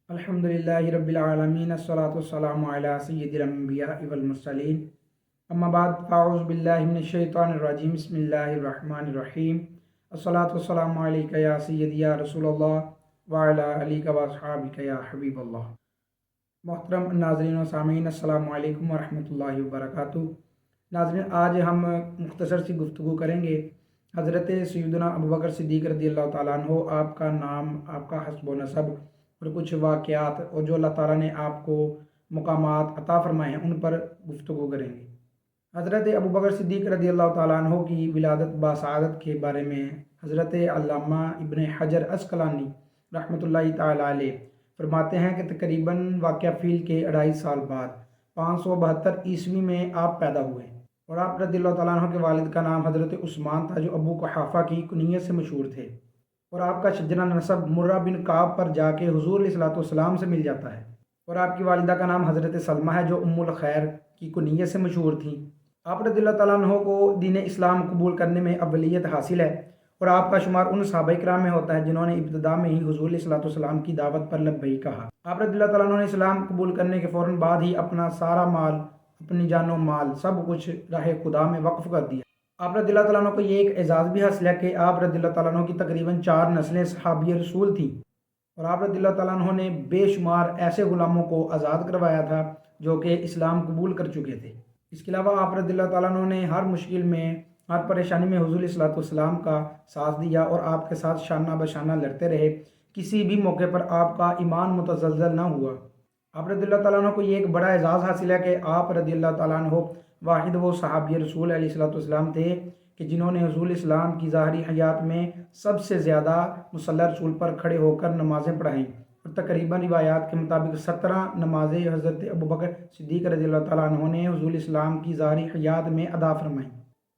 الحمدللہ رب العالمین الصلاۃ والسلام علی سید الانبیاء والمرسلین اما بعد فاعوذ باللہ من الشیطان الرجیم بسم اللہ الرحمن الرحیم الصلاۃ والسلام علیک یا سیدی یا رسول اللہ وعلی آلک واصحابک یا حبیب اللہ۔ محترم ناظرین و سامعین، السلام علیکم ورحمۃ اللہ وبرکاتہ۔ ناظرین، آج ہم مختصر سی گفتگو کریں گے حضرت سیدنا ابوبکر صدیق رضی اللہ تعالیٰ عنہ، آپ کا نام، آپ کا حسب و نسب اور کچھ واقعات اور جو اللہ تعالیٰ نے آپ کو مقامات عطا فرمائے ہیں ان پر گفتگو کریں گے۔ حضرت ابوبکر صدیق رضی اللہ تعالیٰ عنہ کی ولادت باسعادت کے بارے میں حضرت علامہ ابن حجر عسقلانی رحمۃ اللہ تعالیٰ علیہ فرماتے ہیں کہ تقریباً واقعہ فیل کے 2.5 سال بعد 572 عیسوی میں آپ پیدا ہوئے، اور آپ رضی اللہ تعالیٰ عنہ کے والد کا نام حضرت عثمان تھا جو ابو قحافہ کی کنیت سے مشہور تھے، اور آپ کا شجرہ نسب مرہ بن کعب پر جا کے حضور علیہ الصلوۃ والسلام سے مل جاتا ہے، اور آپ کی والدہ کا نام حضرت سلمہ ہے جو ام الخیر کی کنیت سے مشہور تھیں۔ آپ رضی اللہ تعالیٰ عنہ کو دین اسلام قبول کرنے میں اولیت حاصل ہے، اور آپ کا شمار ان صحابہ کرام میں ہوتا ہے جنہوں نے ابتدا میں ہی حضور علیہ الصلوۃ والسلام کی دعوت پر لبیک کہا۔ آپ رضی اللہ تعالیٰ عنہ نے اسلام قبول کرنے کے فوراً بعد ہی اپنا سارا مال، اپنی جان و مال، سب کچھ راہ خدا میں وقف کر دیا۔ آپ رضی اللہ تعالیٰ عنہ کو یہ ایک اعزاز بھی حاصل ہے کہ آپ رضی اللہ تعالیٰ عنہ کی تقریباً 4 نسلیں صحابی رسول تھیں، اور آپ رضی اللہ تعالیٰ عنہ نے بے شمار ایسے غلاموں کو آزاد کروایا تھا جو کہ اسلام قبول کر چکے تھے۔ اس کے علاوہ آپ رضی اللہ تعالیٰ عنہ نے ہر مشکل میں، ہر پریشانی میں حضور علیہ الصلوۃ والسلام کا ساتھ دیا اور آپ کے ساتھ شانہ بشانہ لڑتے رہے۔ کسی بھی موقع پر آپ کا ایمان متزلزل نہ ہوا۔ آپ رضی اللہ تعالیٰ عنہ کو یہ ایک بڑا اعزاز حاصل ہے کہ آپ رضی اللہ تعالیٰ عنہ واحد وہ صحابی رسول علیہ الصلوۃ والسلام تھے کہ جنہوں نے حضور اسلام کی ظاہری حیات میں سب سے زیادہ مصلی رسول پر کھڑے ہو کر نمازیں پڑھائیں، اور تقریباً روایات کے مطابق 17 نمازیں حضرت ابوبکر صدیق رضی اللہ تعالیٰ عنہ نے حضور اسلام کی ظاہری حیات میں ادا فرمائیں۔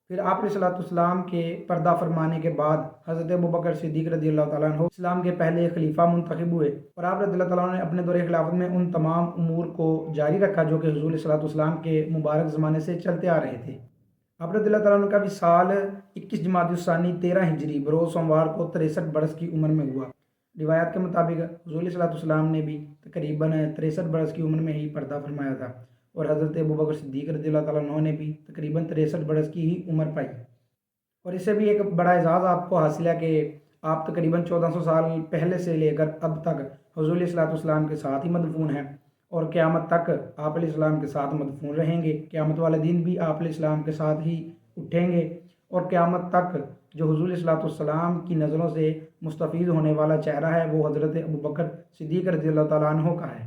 پھر آپ علیہ الصلوۃ والسلام کے پردہ فرمانے کے بعد حضرت ابوبکر صدیق رضی اللہ تعالیٰ عنہ اسلام کے پہلے خلیفہ منتخب ہوئے، اور آپ رضی اللہ تعالیٰ عنہ نے اپنے دور خلافت میں ان تمام امور کو جاری رکھا جو کہ حضور علیہ الصلوۃ والسلام کے مبارک زمانے سے چلتے آ رہے تھے۔ آپ رضی اللہ تعالیٰ عنہ کا وصال 21 جمادی الثانی 13 ہجری بروز سوموار کو 63 برس کی عمر میں ہوا۔ روایات کے مطابق حضور علیہ الصلوۃ والسلام نے بھی تقریباً 63 برس کی عمر میں ہی پردہ فرمایا تھا، اور حضرت ابوبکر صدیق رضی اللہ تعالیٰ عنہ نے بھی تقریباً 63 برس کی ہی عمر پائی۔ اور اس سے بھی ایک بڑا اعزاز آپ کو حاصل ہے کہ آپ تقریباً 1400 سال پہلے سے لے کر اب تک حضور علیہ الصلوۃ والسلام کے ساتھ ہی مدفون ہیں، اور قیامت تک آپ علیہ السلام کے ساتھ مدفون رہیں گے۔ قیامت والے دن بھی آپ علیہ السلام کے ساتھ ہی اٹھیں گے، اور قیامت تک جو حضور علیہ الصلوۃ والسلام کی نظروں سے مستفید ہونے والا چہرہ ہے وہ حضرت ابوبکر صدیق رضی اللہ تعالیٰ عنہ کا ہے۔